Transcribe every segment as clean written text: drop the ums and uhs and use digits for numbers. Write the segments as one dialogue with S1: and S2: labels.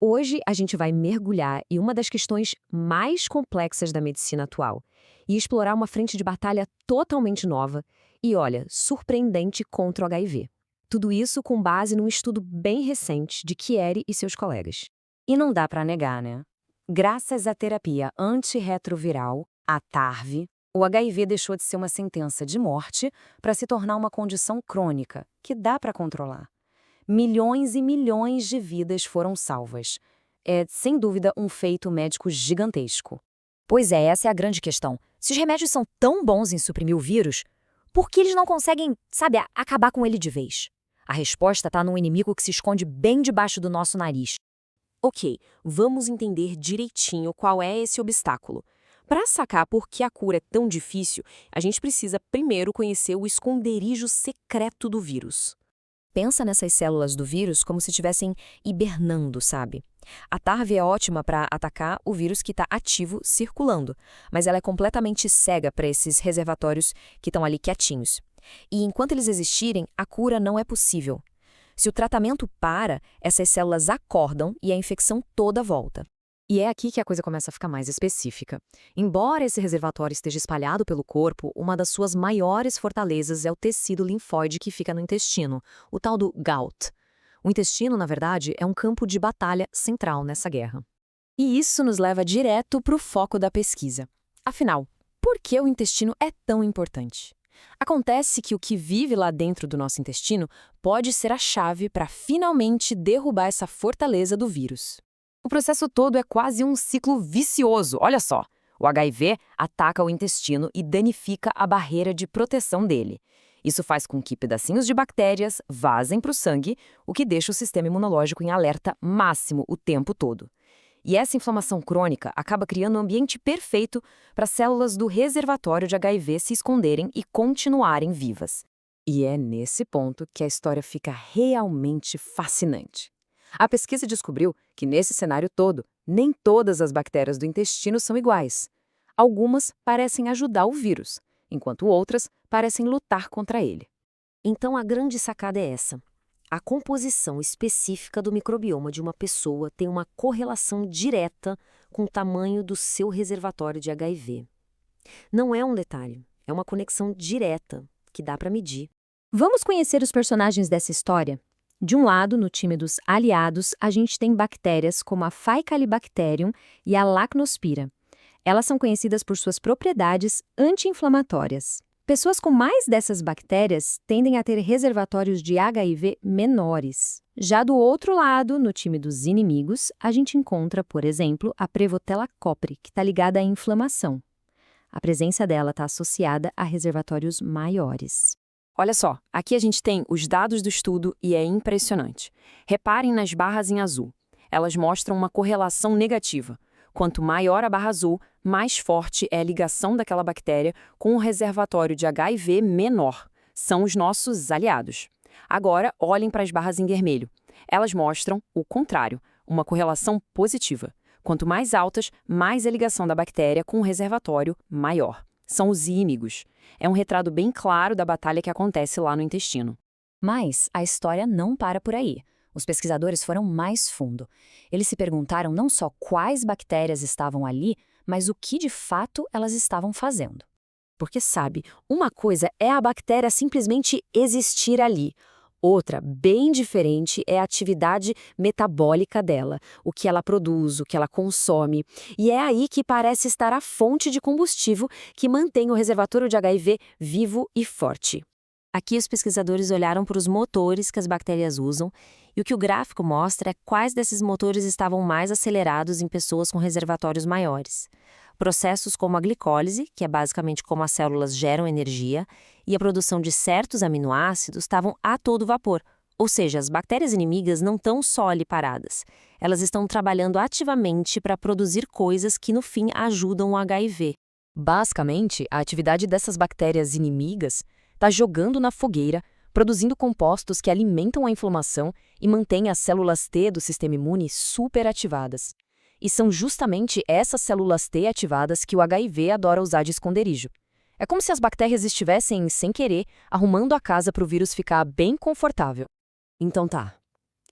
S1: Hoje a gente vai mergulhar em uma das questões mais complexas da medicina atual e explorar uma frente de batalha totalmente nova e, olha, surpreendente contra o HIV. Tudo isso com base num estudo bem recente de Chieri e seus colegas.
S2: E não dá para negar, né? Graças à terapia antirretroviral, a TARV, o HIV deixou de ser uma sentença de morte para se tornar uma condição crônica, que dá para controlar. Milhões e milhões de vidas foram salvas. É, sem dúvida, um feito médico gigantesco.
S3: Pois é, essa é a grande questão. Se os remédios são tão bons em suprimir o vírus, por que eles não conseguem, sabe, acabar com ele de vez? A resposta está num inimigo que se esconde bem debaixo do nosso nariz.
S4: Ok, vamos entender direitinho qual é esse obstáculo. Para sacar por que a cura é tão difícil, a gente precisa primeiro conhecer o esconderijo secreto do vírus.
S3: Pensa nessas células do vírus como se estivessem hibernando, sabe? A TARV é ótima para atacar o vírus que está ativo, circulando, mas ela é completamente cega para esses reservatórios que estão ali quietinhos. E enquanto eles existirem, a cura não é possível. Se o tratamento para, essas células acordam e a infecção toda volta.
S1: E é aqui que a coisa começa a ficar mais específica. Embora esse reservatório esteja espalhado pelo corpo, uma das suas maiores fortalezas é o tecido linfóide que fica no intestino, o tal do GAUT. O intestino, na verdade, é um campo de batalha central nessa guerra. E isso nos leva direto para o foco da pesquisa. Afinal, por que o intestino é tão importante? Acontece que o que vive lá dentro do nosso intestino pode ser a chave para finalmente derrubar essa fortaleza do vírus. O processo todo é quase um ciclo vicioso, olha só. O HIV ataca o intestino e danifica a barreira de proteção dele. Isso faz com que pedacinhos de bactérias vazem para o sangue, o que deixa o sistema imunológico em alerta máximo o tempo todo. E essa inflamação crônica acaba criando um ambiente perfeito para as células do reservatório de HIV se esconderem e continuarem vivas. E é nesse ponto que a história fica realmente fascinante. A pesquisa descobriu que, nesse cenário todo, nem todas as bactérias do intestino são iguais. Algumas parecem ajudar o vírus, enquanto outras parecem lutar contra ele.
S2: Então a grande sacada é essa. A composição específica do microbioma de uma pessoa tem uma correlação direta com o tamanho do seu reservatório de HIV. Não é um detalhe, é uma conexão direta que dá para medir.
S1: Vamos conhecer os personagens dessa história? De um lado, no time dos aliados, a gente tem bactérias como a Faecalibacterium e a Lactospira. Elas são conhecidas por suas propriedades anti-inflamatórias. Pessoas com mais dessas bactérias tendem a ter reservatórios de HIV menores. Já do outro lado, no time dos inimigos, a gente encontra, por exemplo, a Prevotella copri, que está ligada à inflamação. A presença dela está associada a reservatórios maiores.
S4: Olha só, aqui a gente tem os dados do estudo e é impressionante. Reparem nas barras em azul. Elas mostram uma correlação negativa. Quanto maior a barra azul, mais forte é a ligação daquela bactéria com o reservatório de HIV menor. São os nossos aliados. Agora, olhem para as barras em vermelho. Elas mostram o contrário, uma correlação positiva. Quanto mais altas, mais a ligação da bactéria com o reservatório maior. São os inimigos. É um retrato bem claro da batalha que acontece lá no intestino.
S3: Mas a história não para por aí. Os pesquisadores foram mais fundo. Eles se perguntaram não só quais bactérias estavam ali, mas o que de fato elas estavam fazendo.
S1: Porque, sabe, uma coisa é a bactéria simplesmente existir ali. Outra, bem diferente, é a atividade metabólica dela, o que ela produz, o que ela consome. E é aí que parece estar a fonte de combustível que mantém o reservatório de HIV vivo e forte.
S2: Aqui os pesquisadores olharam para os motores que as bactérias usam e o que o gráfico mostra é quais desses motores estavam mais acelerados em pessoas com reservatórios maiores. Processos como a glicólise, que é basicamente como as células geram energia, e a produção de certos aminoácidos estavam a todo vapor. Ou seja, as bactérias inimigas não estão só ali paradas. Elas estão trabalhando ativamente para produzir coisas que, no fim, ajudam o HIV.
S1: Basicamente, a atividade dessas bactérias inimigas está jogando na fogueira, produzindo compostos que alimentam a inflamação e mantêm as células T do sistema imune superativadas. E são justamente essas células T ativadas que o HIV adora usar de esconderijo. É como se as bactérias estivessem, sem querer, arrumando a casa para o vírus ficar bem confortável.
S5: Então tá.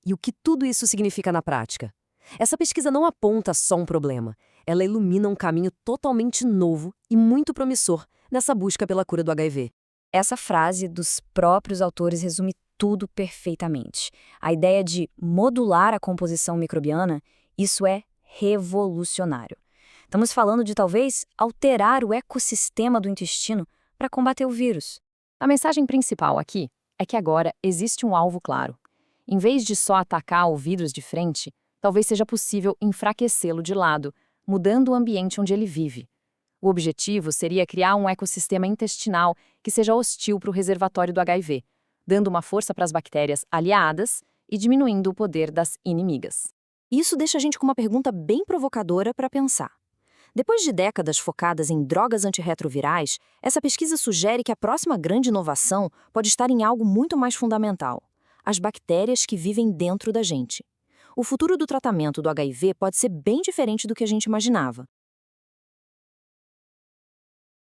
S5: E o que tudo isso significa na prática? Essa pesquisa não aponta só um problema, ela ilumina um caminho totalmente novo e muito promissor nessa busca pela cura do HIV.
S3: Essa frase dos próprios autores resume tudo perfeitamente. A ideia de modular a composição microbiana, isso é revolucionário. Estamos falando de talvez alterar o ecossistema do intestino para combater o vírus.
S4: A mensagem principal aqui é que agora existe um alvo claro. Em vez de só atacar o vírus de frente, talvez seja possível enfraquecê-lo de lado, mudando o ambiente onde ele vive. O objetivo seria criar um ecossistema intestinal que seja hostil para o reservatório do HIV, dando uma força para as bactérias aliadas e diminuindo o poder das inimigas.
S3: Isso deixa a gente com uma pergunta bem provocadora para pensar. Depois de décadas focadas em drogas antirretrovirais, essa pesquisa sugere que a próxima grande inovação pode estar em algo muito mais fundamental: as bactérias que vivem dentro da gente. O futuro do tratamento do HIV pode ser bem diferente do que a gente imaginava.